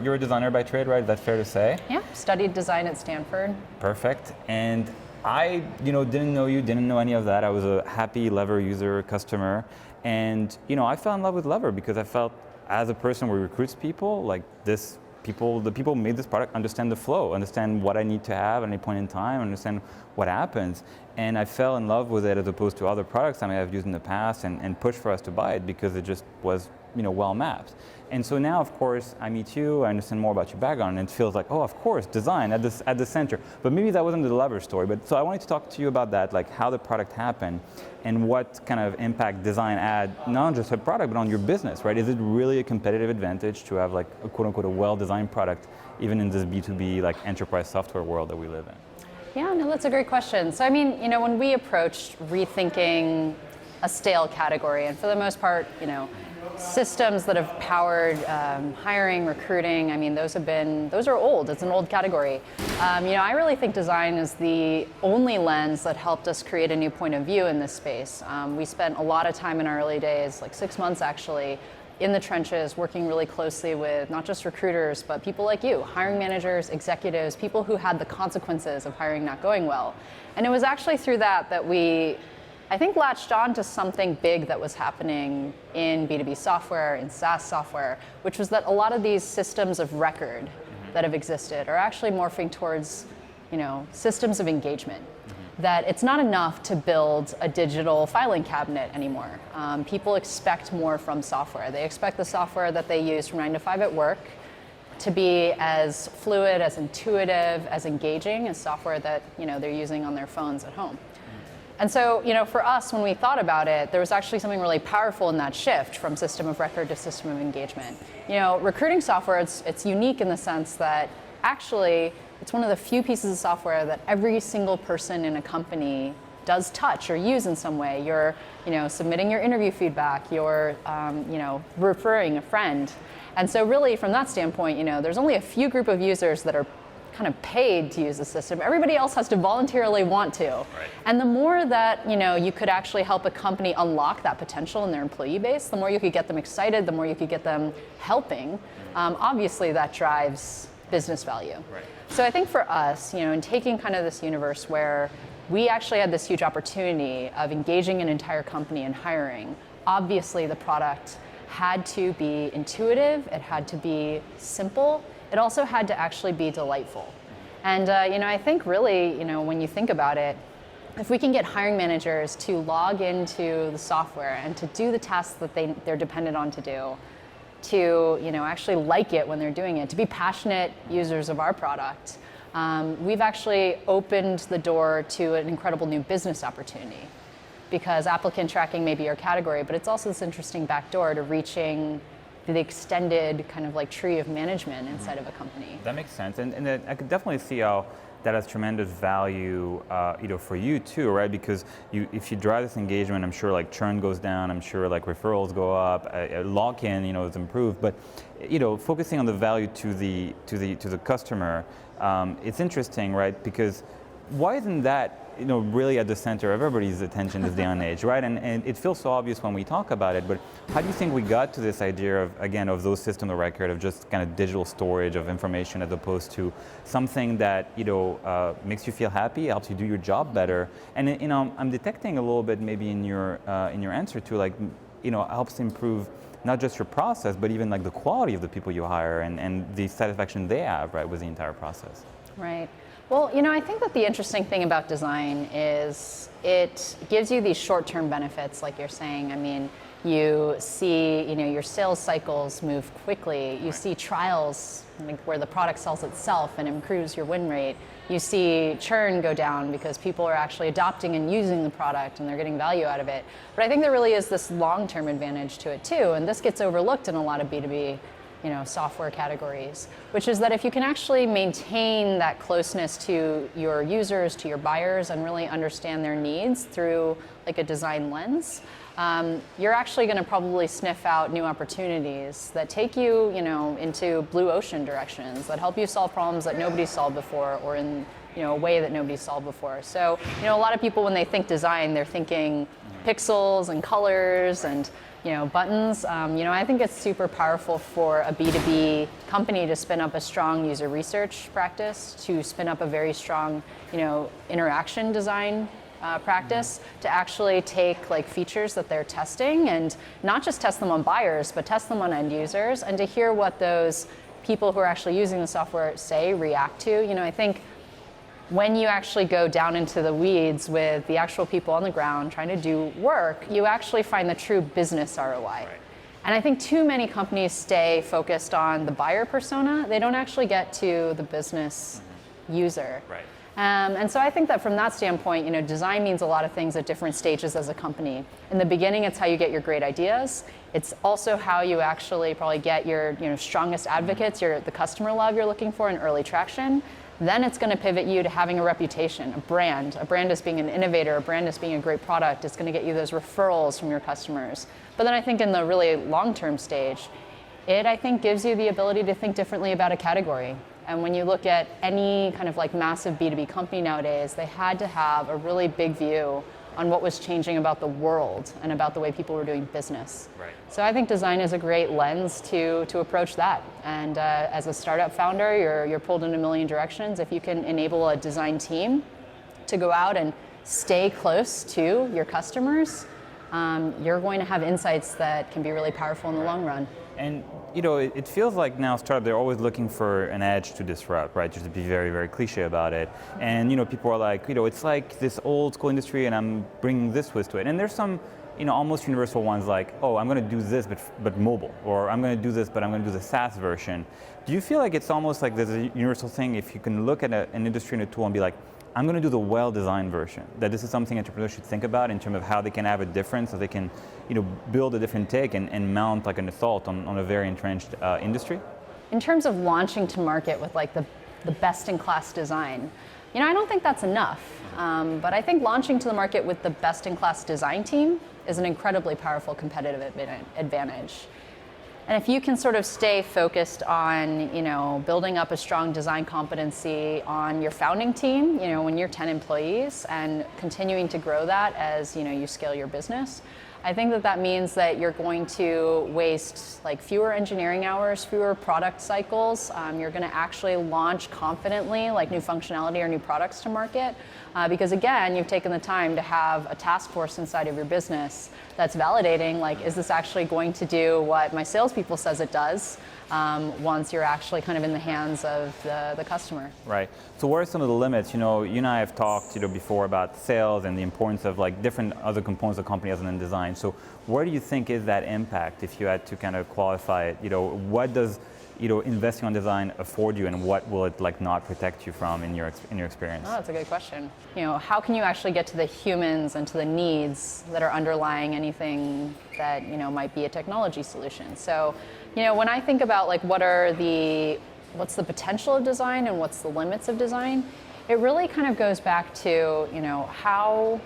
you're a designer by trade, right? Is that fair to say? Yeah, studied design at Stanford. Perfect. And I, didn't know you, didn't know any of that. I was a happy Lever user, customer. And, I fell in love with Lever because I felt as a person who recruits people, like the people who made this product understand the flow, understand what I need to have at any point in time, understand what happens. And I fell in love with it as opposed to other products I may have used in the past and pushed for us to buy it because it just was, well mapped. And so now, of course, I meet you, I understand more about your background, and it feels like, oh, of course, design at the center. But maybe that wasn't the Lever story. But so I wanted to talk to you about that, like how the product happened and what kind of impact design had, not just a product, but on your business, right? Is it really a competitive advantage to have like a quote unquote a well-designed product, even in this B2B like enterprise software world that we live in? Yeah, no, that's a great question. So I mean, when we approached rethinking a stale category, and for the most part, systems that have powered hiring, recruiting, I mean, those are old. It's an old category. I really think design is the only lens that helped us create a new point of view in this space. We spent a lot of time in our early days, like 6 months actually, in the trenches, working really closely with not just recruiters, but people like you, hiring managers, executives, people who had the consequences of hiring not going well. And it was actually through that we, I think, latched on to something big that was happening in B2B software, in SaaS software, which was that a lot of these systems of record that have existed are actually morphing towards, systems of engagement. That it's not enough to build a digital filing cabinet anymore. People expect more from software. They expect the software that they use from 9 to 5 at work to be as fluid, as intuitive, as engaging as software that they're using on their phones at home. And so, for us, when we thought about it, there was actually something really powerful in that shift from system of record to system of engagement. Recruiting software, it's unique in the sense that actually it's one of the few pieces of software that every single person in a company does touch or use in some way. You're, submitting your interview feedback, you're, referring a friend. And so really from that standpoint, there's only a few group of users that are kind of paid to use the system. Everybody else has to voluntarily want to. Right. And the more that you could actually help a company unlock that potential in their employee base, the more you could get them excited, the more you could get them helping. Obviously that drives business value. Right. So I think for us, in taking kind of this universe where we actually had this huge opportunity of engaging an entire company in hiring, obviously the product had to be intuitive, it had to be simple, it also had to actually be delightful. And I think really, when you think about it, if we can get hiring managers to log into the software and to do the tasks that they're dependent on to do, to actually like it when they're doing it, to be passionate users of our product, we've actually opened the door to an incredible new business opportunity. Because applicant tracking may be our category, but it's also this interesting backdoor to reaching the extended kind of like tree of management inside of a company. That makes sense, and I could definitely see how that has tremendous value, for you too, right? Because if you drive this engagement, I'm sure like churn goes down, I'm sure like referrals go up, lock-in, is improved. But focusing on the value to the customer, it's interesting, right? Because why isn't that really at the center of everybody's attention this day and age, right? And it feels so obvious when we talk about it, but how do you think we got to this idea of those systems of record, of just kind of digital storage of information as opposed to something that, makes you feel happy, helps you do your job better? And, I'm detecting a little bit maybe in your answer to like, helps improve not just your process, but even like the quality of the people you hire and the satisfaction they have, right, with the entire process. Right. Well, I think that the interesting thing about design is it gives you these short-term benefits, like you're saying. I mean, you see, your sales cycles move quickly. You see trials where the product sells itself and improves your win rate. You see churn go down because people are actually adopting and using the product and they're getting value out of it. But I think there really is this long-term advantage to it too, and this gets overlooked in a lot of B2B software categories, which is that if you can actually maintain that closeness to your users, to your buyers, and really understand their needs through like a design lens, you're actually going to probably sniff out new opportunities that take you, into blue ocean directions, that help you solve problems that nobody solved before, or in a way that nobody solved before. So, a lot of people when they think design, they're thinking pixels and colors and buttons. I think it's super powerful for a B2B company to spin up a strong user research practice, to spin up a very strong, interaction design practice, to actually take like features that they're testing and not just test them on buyers, but test them on end users, and to hear what those people who are actually using the software react to. I think when you actually go down into the weeds with the actual people on the ground trying to do work, you actually find the true business ROI. Right. And I think too many companies stay focused on the buyer persona. They don't actually get to the business user. Right. And so I think that from that standpoint, design means a lot of things at different stages as a company. In the beginning, it's how you get your great ideas. It's also how you actually probably get your strongest advocates, the customer love you're looking for, and early traction. Then it's going to pivot you to having a reputation, a brand as being an innovator, a brand as being a great product. It's going to get you those referrals from your customers. But then I think in the really long-term stage, it, I think, gives you the ability to think differently about a category. And when you look at any kind of like massive B2B company nowadays, they had to have a really big view on what was changing about the world and about the way people were doing business. Right. So I think design is a great lens to approach that. And as a startup founder, you're pulled in a million directions. If you can enable a design team to go out and stay close to your customers, you're going to have insights that can be really powerful in the long run. And it feels like now startup, they're always looking for an edge to disrupt, right? Just to be very, very cliche about it. And people are like, it's like this old school industry, and I'm bringing this twist to it. And there's some, almost universal ones like, oh, I'm going to do this, but mobile, or I'm going to do this, but I'm going to do the SaaS version. Do you feel like it's almost like there's a universal thing if you can look at an industry and a tool and be like, I'm going to do the well-designed version, that this is something entrepreneurs should think about in terms of how they can have a difference, so they can build a different take and mount like an assault on a very entrenched industry? In terms of launching to market with like the best-in-class design, I don't think that's enough. But I think launching to the market with the best-in-class design team is an incredibly powerful competitive advantage. And if you can sort of stay focused on, building up a strong design competency on your founding team, when you're 10 employees, and continuing to grow that as, you scale your business, I think that means that you're going to waste like fewer engineering hours, fewer product cycles. You're going to actually launch confidently like new functionality or new products to market. Because again, you've taken the time to have a task force inside of your business that's validating, like, is this actually going to do what my salespeople says it does once you're actually kind of in the hands of the customer. Right. So what are some of the limits? You and I have talked before about sales and the importance of like different other components of the company other than design. So where do you think is that impact if you had to kind of qualify it? What does investing on design afford you, and what will it like not protect you from in your experience? Oh, that's a good question. How can you actually get to the humans and to the needs that are underlying anything that might be a technology solution? So, when I think about like what's the potential of design and what's the limits of design, it really kind of goes back to how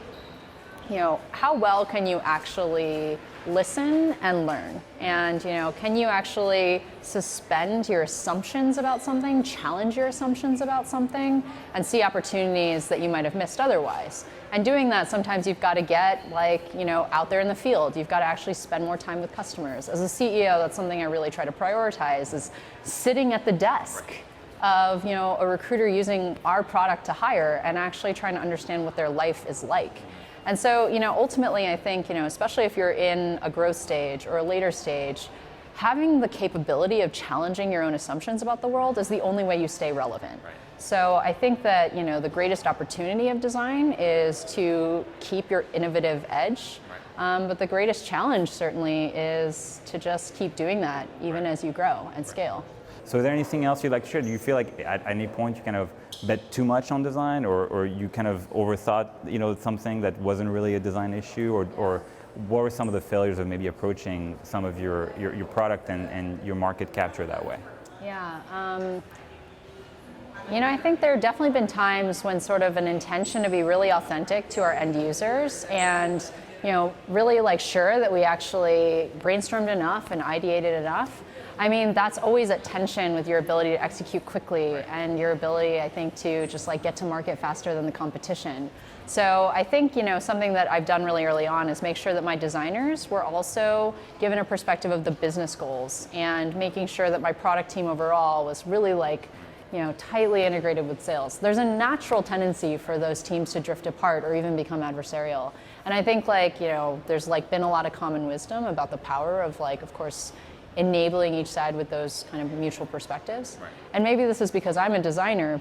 well can you actually listen and learn, and can you actually suspend your assumptions about something, challenge your assumptions about something, and see opportunities that you might have missed otherwise. And doing that, sometimes you've got to get out there in the field. You've got to actually spend more time with customers. As a CEO, that's something I really try to prioritize, is sitting at the desk of a recruiter using our product to hire and actually trying to understand what their life is like. And so, ultimately, I think, especially if you're in a growth stage or a later stage, having the capability of challenging your own assumptions about the world is the only way you stay relevant. Right. So I think that, the greatest opportunity of design is to keep your innovative edge. Right. But the greatest challenge certainly is to just keep doing that, even as you grow and scale. So is there anything else you'd like to share? Do you feel like at any point you kind of bet too much on design, or you kind of overthought something that wasn't really a design issue, or what were some of the failures of maybe approaching some of your product and your market capture that way? Yeah, I think there have definitely been times when sort of an intention to be really authentic to our end users and really sure that we actually brainstormed enough and ideated enough. I mean, that's always at tension with your ability to execute quickly and your ability, I think, to just like get to market faster than the competition. So I think, something that I've done really early on is make sure that my designers were also given a perspective of the business goals and making sure that my product team overall was really like, tightly integrated with sales. There's a natural tendency for those teams to drift apart or even become adversarial. And I think there's been a lot of common wisdom about the power of of course, enabling each side with those kind of mutual perspectives. Right. And maybe this is because I'm a designer,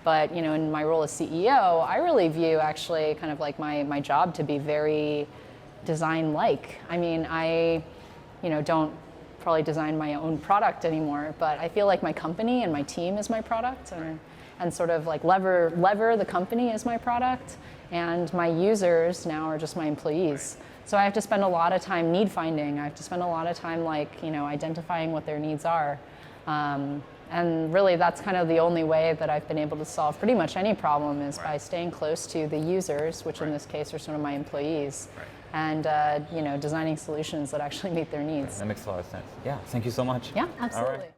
but in my role as CEO, I really view actually kind of like my job to be very design-like. I mean, I don't probably design my own product anymore, but I feel like my company and my team is my product, and sort of like lever the company is my product, and my users now are just my employees. So I have to spend a lot of time need finding. I have to spend a lot of time identifying what their needs are. And really that's kind of the only way that I've been able to solve pretty much any problem is by staying close to the users, which in this case are sort of my employees, and designing solutions that actually meet their needs. That makes a lot of sense. Yeah, thank you so much. Yeah, absolutely. All right.